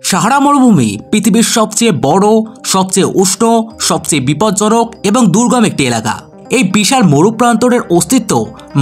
সাহারা মরুভূমি পৃথিবীর সবচেয়ে বড়, সবচেয়ে উষ্ণ, সবচেয়ে বিপজ্জনক এবং দুর্গম একটি এলাকা। এই বিশাল মরুপ্রান্তরের অস্তিত্ব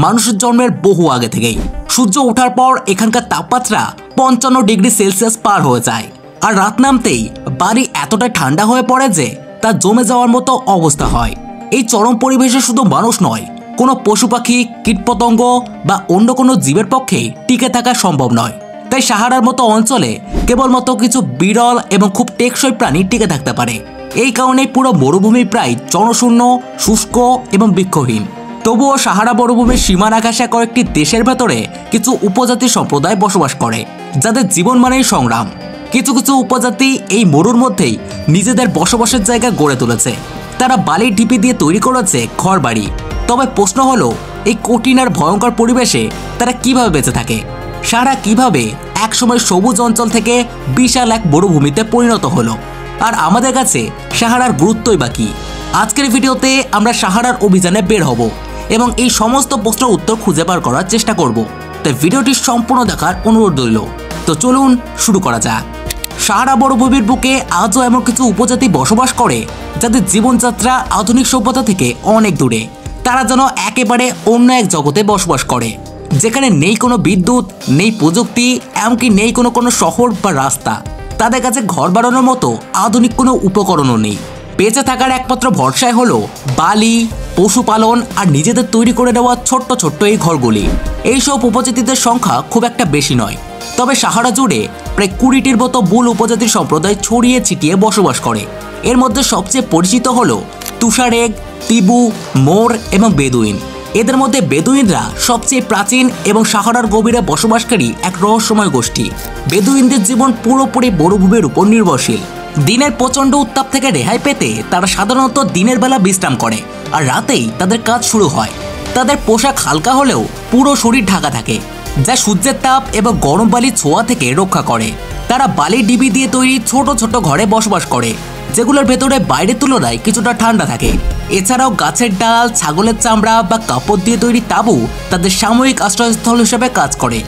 মানুষের জন্মের বহু আগে থেকেই। সূর্য ওঠার পর এখানকার তাপমাত্রা 55 ডিগ্রি সেলসিয়াস পার হয়ে যায়, আর রাত নামতেই বাড়ি এতটা ঠান্ডা হয়ে পড়ে যে তা জমে যাওয়ার মতো অবস্থা হয়। এই চরম পরিবেশে শুধু মানুষ নয়, কোনো পশু পাখি, কীটপতঙ্গ বা অন্য কোনো জীবের পক্ষে টিকে থাকা সম্ভব নয়। তাই সাহারার মতো অঞ্চলে কেবলমাত্র কিছু বিরল এবং খুব টেকসই প্রাণী টিকে থাকতে পারে। এই কারণে পুরো মরুভূমি প্রায় জনশূন্য, শুষ্ক এবং বৃক্ষহীন। তবুও সাহারা মরুভূমির সীমানা ঘেঁষা কয়েকটি দেশের ভেতরে কিছু উপজাতি সম্প্রদায় বসবাস করে, যাদের জীবন মানেই সংগ্রাম। কিছু কিছু উপজাতি এই মরুর মধ্যেই নিজেদের বসবাসের জায়গা গড়ে তুলেছে। তারা বালির ঢিপি দিয়ে তৈরি করেছে ঘর বাড়ি। তবে প্রশ্ন হলো, এই কঠিন আর ভয়ঙ্কর পরিবেশে তারা কিভাবে বেঁচে থাকে? সাহারা কিভাবে একসময় সবুজ অঞ্চল থেকে বিশাল এক মরুভূমিতে পরিণত হলো? আর আমাদের কাছে সাহারার গুরুত্বই বা কি? আজকের ভিডিওতে আমরা সাহারার অভিযানে বের হব এবং এই সমস্ত প্রশ্নের উত্তর খুঁজে বার করার চেষ্টা করব। তাই ভিডিওটি সম্পূর্ণ দেখার অনুরোধ রইল। তো চলুন শুরু করা যাক। সাহারা মরুভূমির বুকে আজও এমন কিছু উপজাতি বসবাস করে যাদের জীবনযাত্রা আধুনিক সভ্যতা থেকে অনেক দূরে। তারা যেন একেবারে অন্য এক জগতে বসবাস করে, যেখানে নেই কোনো বিদ্যুৎ, নেই প্রযুক্তি, এমনকি নেই কোনো শহর বা রাস্তা। তাদের কাছে ঘর বানানোর মতো আধুনিক কোনো উপকরণও নেই। বেঁচে থাকার একমাত্র ভরসাই হলো বালি, পশুপালন আর নিজেদের তৈরি করে নেওয়া ছোট্ট ছোট্ট এই ঘরগুলি। এইসব উপজাতিদের সংখ্যা খুব একটা বেশি নয়, তবে সাহারা জুড়ে প্রায় 20টির মতো মূল উপজাতির সম্প্রদায় ছড়িয়ে ছিটিয়ে বসবাস করে। এর মধ্যে সবচেয়ে পরিচিত হলো তুষারেগ, তিবু, মোর এবং বেদুইন। এদের মধ্যে বেদুইনরা সবচেয়ে প্রাচীন এবং সাহারার গভীরে বসবাসকারী এক রহস্যময় গোষ্ঠী। বেদুইনদের জীবন পুরোপুরি মরুভূমির উপর নির্ভরশীল। দিনের প্রচণ্ড উত্তাপ থেকে রেহাই পেতে তারা সাধারণত দিনের বেলা বিশ্রাম করে, আর রাতেই তাদের কাজ শুরু হয়। তাদের পোশাক হালকা হলেও পুরো শরীর ঢাকা থাকে, যা সূর্যের তাপ এবং গরম বালির ছোঁয়া থেকে রক্ষা করে। তারা বালির ডিবি দিয়ে তৈরি ছোট ছোট ঘরে বসবাস করে, যেগুলোর ভেতরে বাইরের তুলনায় কিছুটা ঠান্ডা থাকে। এছাড়াও গাছের ডাল, ছাগলের চামড়া বা কাপড় দিয়ে তৈরি তাঁবু তাদের সাময়িক আশ্রয়স্থল হিসেবে কাজ করে।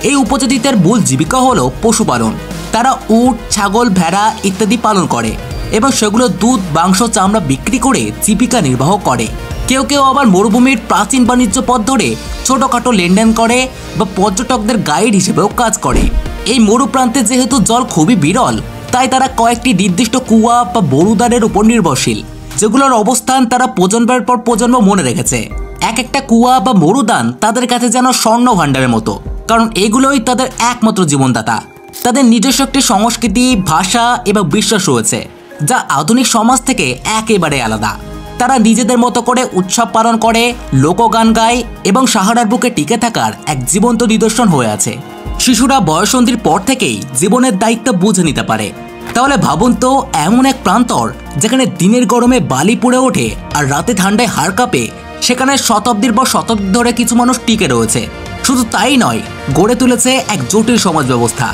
এই উপজাতিদের মূল জীবিকা হলো পশুপালন। তারা উট, ছাগল, ভেড়া ইত্যাদি পালন করে এবং সেগুলো দুধ, মাংস, চামড়া বিক্রি করে জীবিকা নির্বাহ করে। কেউ কেউ আবার মরুভূমির প্রাচীন বাণিজ্য পথ ধরে ছোটোখাটো লেনদেন করে বা পর্যটকদের গাইড হিসেবেও কাজ করে। এই মরুপ্রান্তে যেহেতু জল খুবই বিরল, তাই তারা কয়েকটি নির্দিষ্ট কুয়া বা বরুদানের উপর নির্ভরশীল, যেগুলোর অবস্থান তারা প্রজন্মের পর প্রজন্ম মনে রেখেছে। এক একটা কুয়া বা মরুদান তাদের কাছে যেন স্বর্ণ ভাণ্ডারের মতো, কারণ এগুলোই তাদের একমাত্র জীবনদাতা। তাদের নিজস্ব একটি সংস্কৃতি, ভাষা এবং বিশ্বাস রয়েছে, যা আধুনিক সমাজ থেকে একেবারে আলাদা। তারা নিজেদের মতো করে উৎসব পালন করে, লোকগান গায় এবং সাহারার বুকে টিকে থাকার এক জীবন্ত নিদর্শন হয়ে আছে। শিশুরা বয়ঃসন্ধির পর থেকেই জীবনের দায়িত্ব বুঝে নিতে পারে। তাহলে ভাবুন তো, এমন এক প্রান্তর যেখানে দিনের গরমে বালি পুড়ে ওঠে আর রাতে ঠান্ডায় হাড় কাঁপে, সেখানে শতাব্দীর পর শতাব্দী ধরে কিছু মানুষ টিকে রয়েছে। শুধু তাই নয়, গড়ে তুলেছে এক জটিল সমাজ ব্যবস্থা।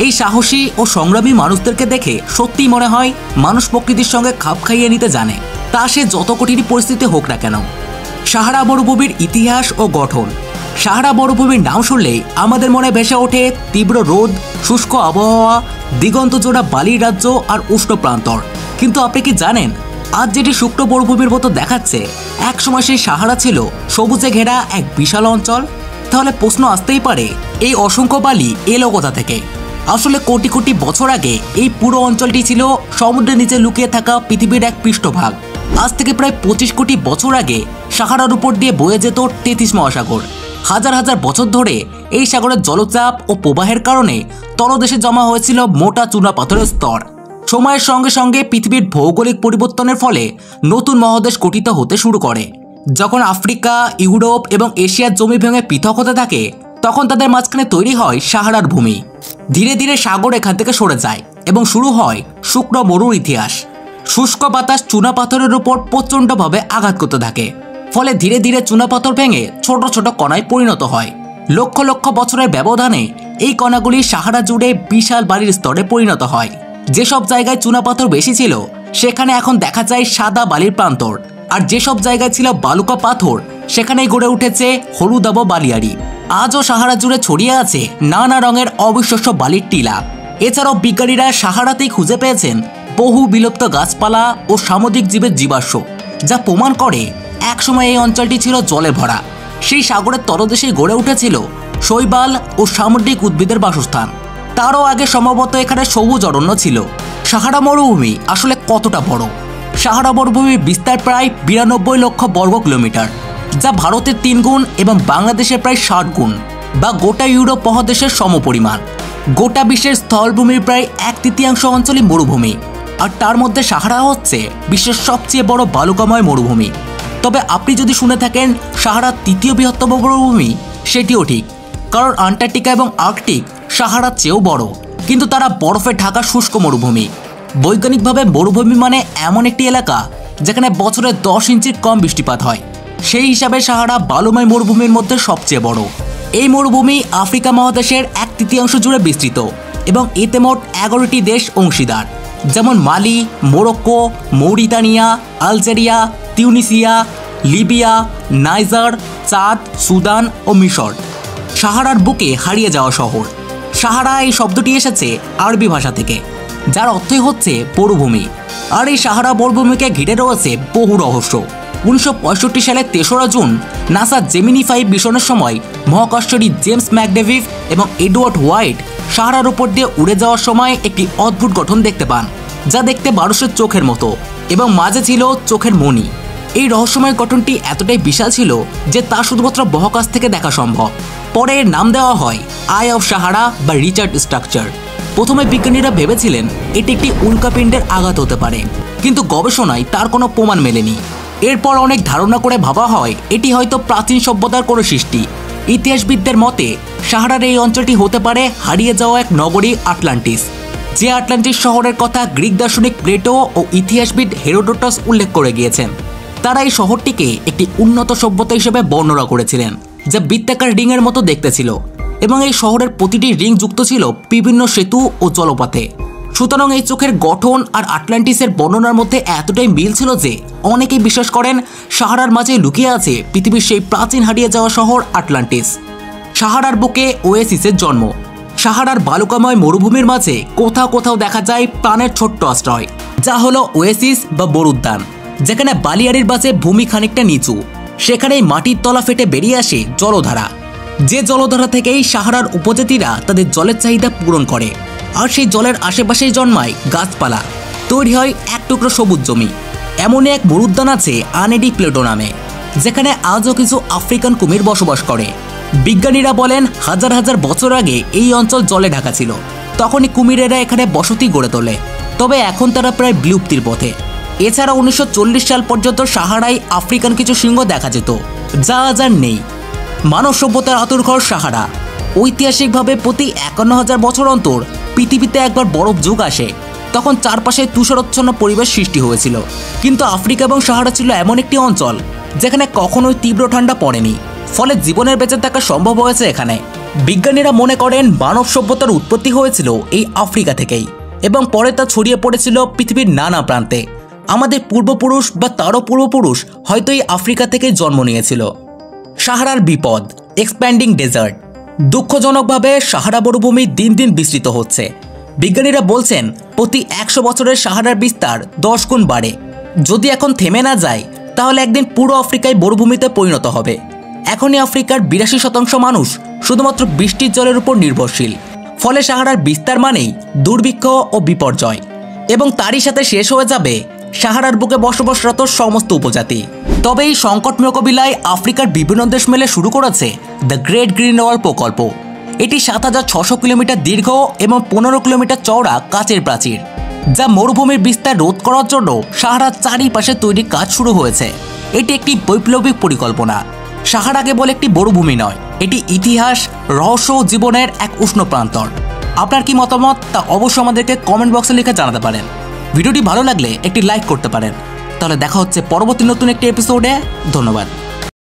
এই সাহসী ও সংগ্রামী মানুষদেরকে দেখে সত্যিই মনে হয় মানুষ প্রকৃতির সঙ্গে খাপ খাইয়ে নিতে জানে, তা সে যত কঠিন পরিস্থিতি হোক না কেন। সাহারা মরুভূমির ইতিহাস ও গঠন। সাহারা মরুভূমির নাম শুনলেই আমাদের মনে ভেসে ওঠে তীব্র রোদ, শুষ্ক আবহাওয়া, দিগন্ত জোড়া বালির রাজ্য আর উষ্ণ প্রান্তর। কিন্তু আপনি কি জানেন, আজ যেটি শুকনো মরুভূমির মতো দেখাচ্ছে, একসময় সেই সাহারা ছিল সবুজে ঘেরা এক বিশাল অঞ্চল। তাহলে প্রশ্ন আসতেই পারে, এই অসংখ্য বালি এলো কোথা থেকে? আসলে কোটি কোটি বছর আগে এই পুরো অঞ্চলটি ছিল সমুদ্রের নিচে লুকিয়ে থাকা পৃথিবীর এক পৃষ্ঠভাগ। আজ থেকে প্রায় 25 কোটি বছর আগে সাহারার উপর দিয়ে বয়ে যেত 33 মহাসাগর। হাজার হাজার বছর ধরে এই সাগরের জলচাপ ও প্রবাহের কারণে তলদেশে জমা হয়েছিল মোটা চুনা পাথরের স্তর। সময়ের সঙ্গে সঙ্গে পৃথিবীর ভৌগোলিক পরিবর্তনের ফলে নতুন মহাদেশ গঠিত হতে শুরু করে। যখন আফ্রিকা, ইউরোপ এবং এশিয়ার জমি ভেঙে পৃথক হতে থাকে, তখন তাদের মাঝখানে তৈরি হয় সাহারার ভূমি। ধীরে ধীরে সাগর এখান থেকে সরে যায় এবং শুরু হয় শুকনো মরুর ইতিহাস। শুষ্ক বাতাস চুনা পাথরের উপর প্রচণ্ডভাবে আঘাত করতে থাকে, ফলে ধীরে ধীরে চুনাপাথর ভেঙে ছোট ছোট কণায় পরিণত হয়। লক্ষ লক্ষ বছরের ব্যবধানে এই কণাগুলি সাহারা জুড়ে বিশাল বালির স্তরে পরিণত হয়। যেসব জায়গায় চুনাপাথর বেশি ছিল, সেখানে এখন দেখা যায় সাদা বালির প্রান্তর, আর যেসব জায়গায় ছিল বালুকা পাথর, সেখানেই গড়ে উঠেছে হলুদাভ বালিয়াড়ি। আজও সাহারা জুড়ে ছড়িয়ে আছে নানা রঙের অবিশ্বাস্য বালির টিলা। এছাড়াও বিজ্ঞানীরা সাহারাতেই খুঁজে পেয়েছেন বহু বিলুপ্ত গাছপালা ও সামুদ্রিক জীবের জীবাশ্ম, যা প্রমাণ করে একসময় এই অঞ্চলটি ছিল জলে ভরা। সেই সাগরের তলদেশে গড়ে উঠেছিল শৈবাল ও সামুদ্রিক উদ্ভিদের বাসস্থান। তারও আগে সম্ভবত এখানে সবুজ অরণ্য ছিল। সাহারা মরুভূমি আসলে কতটা বড়? সাহারা মরুভূমির বিস্তার প্রায় 92 লক্ষ বর্গ কিলোমিটার, যা ভারতের 3 গুণ এবং বাংলাদেশের প্রায় 60 গুণ, বা গোটা ইউরোপ মহাদেশের সমপরিমাণ। গোটা বিশ্বের স্থলভূমির প্রায় 1/3 অঞ্চলই মরুভূমি, আর তার মধ্যে সাহারা হচ্ছে বিশ্বের সবচেয়ে বড় বালুকাময় মরুভূমি। তবে আপনি যদি শুনে থাকেন সাহারার 3য় বৃহত্তম মরুভূমি, সেটিও ঠিক, কারণ আন্টার্কটিকা এবং আর্কটিক সাহারার চেয়েও বড়, কিন্তু তারা বরফে ঢাকা শুষ্ক মরুভূমি। বৈজ্ঞানিকভাবে মরুভূমি মানে এমন একটি এলাকা যেখানে বছরে 10 ইঞ্চির কম বৃষ্টিপাত হয়। সেই হিসাবে সাহারা বালুময় মরুভূমির মধ্যে সবচেয়ে বড়। এই মরুভূমি আফ্রিকা মহাদেশের 1/3 জুড়ে বিস্তৃত এবং এতে মোট 11টি দেশ অংশীদার, যেমন Mali, Morocco, Mauritania, Algeria, Tunisia, Libya, Niger, Chad, Sudan ও মিশর। সাহারার বুকে হারিয়ে যাওয়া শহর। সাহারা এই শব্দটি এসেছে আরবি ভাষা থেকে, যার অর্থই হচ্ছে মরুভূমি। আর এই সাহারা মরুভূমিকে ঘিরে রয়েছে বহু রহস্য। 1965 সালের 3রা জুন নাসা জেমিনি 5 মিশনের সময় মহাকাশচারী জেমস ম্যাকডেভিভ এবং এডওয়ার্ড হোয়াইট সাহারার উপর দিয়ে উড়ে যাওয়ার সময় একটি অদ্ভুত গঠন দেখতে পান, যা দেখতে মানুষের চোখের মতো এবং মাঝে ছিল চোখের মণি। এই রহস্যময় গঠনটি এতটাই বিশাল ছিল যে তা শুধুমাত্র মহাকাশ থেকে দেখা সম্ভব। পরে এর নাম দেওয়া হয় আই অফ সাহারা বা রিচার্ড স্ট্রাকচার। প্রথমে বিজ্ঞানীরা ভেবেছিলেন এটি একটি উল্কাপিণ্ডের আঘাত হতে পারে, কিন্তু গবেষণায় তার কোনো প্রমাণ মেলেনি। এরপর অনেক ধারণা করে ভাবা হয় এটি হয়তো প্রাচীন সভ্যতার কোনো সৃষ্টি। ইতিহাসবিদদের মতে সাহারার এই অঞ্চলটি হতে পারে হারিয়ে যাওয়া এক নগরী আটলান্টিস, যে আটলান্টিস শহরের কথা গ্রিক দার্শনিক প্লেটো ও ইতিহাসবিদ হেরোডোটাস উল্লেখ করে গিয়েছেন। তারা এই শহরটিকে একটি উন্নত সভ্যতা হিসেবে বর্ণনা করেছিলেন, যা বৃত্তাকার রিংয়ের মতো দেখতে ছিল, এবং এই শহরের প্রতিটি রিং যুক্ত ছিল বিভিন্ন সেতু ও জলপথে। সুতরাং এই চোখের গঠন আর আটলান্টিসের বর্ণনার মধ্যে এতটাই মিল ছিল যে অনেকেই বিশ্বাস করেন সাহারার মাঝে লুকিয়ে আছে পৃথিবীর সেই প্রাচীন হারিয়ে যাওয়া শহর আটলান্টিস। সাহারার বুকে ওয়েসিসের জন্ম। সাহারার বালুকাময় মরুভূমির মাঝে কোথাও কোথাও দেখা যায় প্রাণের ছোট্ট আশ্রয়, যা হলো ওয়েসিস বা বরুদ্যান, যেখানে বালিয়াড়ির বাসে ভূমি খানিকটা নিচু। সেখানেই মাটির তলা ফেটে বেরিয়ে আসে জলধারা, যে জলধারা থেকেই সাহারার উপজাতিরা তাদের জলের চাহিদা পূরণ করে। আর সেই জলের আশেপাশেই জন্মায় গাছপালা, তৈরি হয় এক টুকরো সবুজ জমি। এমনই এক মরুদ্যান আছে আনেডি প্লেটো নামে, যেখানে আজও কিছু আফ্রিকান কুমির বসবাস করে। বিজ্ঞানীরা বলেন হাজার হাজার বছর আগে এই অঞ্চল জলে ঢাকা ছিল, তখনই কুমিরেরা এখানে বসতি গড়ে তোলে। তবে এখন তারা প্রায় বিলুপ্তির পথে। এছাড়া 1940 সাল পর্যন্ত সাহারায় আফ্রিকান কিছু সিংহ দেখা যেত, যা আজ আর নেই। মানব সভ্যতার আতুরঘর সাহারা। ঐতিহাসিকভাবে প্রতি 51,000 বছর অন্তর পৃথিবীতে একবার বরফ যুগ আসে, তখন চারপাশে তুষারচ্ছন্ন পরিবেশ সৃষ্টি হয়েছিল। কিন্তু আফ্রিকা এবং সাহারা ছিল এমন একটি অঞ্চল যেখানে কখনোই তীব্র ঠান্ডা পড়েনি, ফলে জীবনের বেঁচে থাকা সম্ভব হয়েছে এখানে। বিজ্ঞানীরা মনে করেন মানব সভ্যতার উৎপত্তি হয়েছিল এই আফ্রিকা থেকেই, এবং পরে তা ছড়িয়ে পড়েছিল পৃথিবীর নানা প্রান্তে। আমাদের পূর্বপুরুষ বা তারও পূর্বপুরুষ হয়তো এই আফ্রিকা থেকে জন্ম নিয়েছিল। সাহারার বিপদ, এক্সপ্যান্ডিং ডেজার্ট। দুঃখজনকভাবে সাহারা মরুভূমি দিন দিন বিস্তৃত হচ্ছে। বিজ্ঞানীরা বলছেন প্রতি 100 বছরের সাহারার বিস্তার 10 গুণ বাড়ে। যদি এখন থেমে না যায় তাহলে একদিন পুরো আফ্রিকায় মরুভূমিতে পরিণত হবে। এখনই আফ্রিকার 82% মানুষ শুধুমাত্র বৃষ্টির জলের উপর নির্ভরশীল। ফলে সাহারার বিস্তার মানেই দুর্ভিক্ষ ও বিপর্যয়, এবং তারই সাথে শেষ হয়ে যাবে সাহারার বুকে বসবাসরত সমস্ত উপজাতি। তবে এই সংকট মোকাবিলায় আফ্রিকার বিভিন্ন দেশ মিলে শুরু করেছে দ্য গ্রেট গ্রিন ওয়াল প্রকল্প। এটি 7600 কিলোমিটার দীর্ঘ এবং 15 কিলোমিটার চওড়া কাচের প্রাচীর, যা মরুভূমির বিস্তার রোধ করার জন্য সাহারার চারিপাশে তৈরি কাজ শুরু হয়েছে। এটি একটি বৈপ্লবিক পরিকল্পনা। সাহারা কেবল একটি মরুভূমি নয়, এটি ইতিহাস, রহস্য ও জীবনের এক উষ্ণ প্রান্তর। আপনার কি মতামত তা অবশ্যই আমাদেরকে কমেন্ট বক্সে লিখে জানাতে পারেন। ভিডিওটি ভালো লাগলে একটি লাইক করতে পারেন। তাহলে দেখা হচ্ছে পরবর্তী নতুন একটি এপিসোডে। ধন্যবাদ।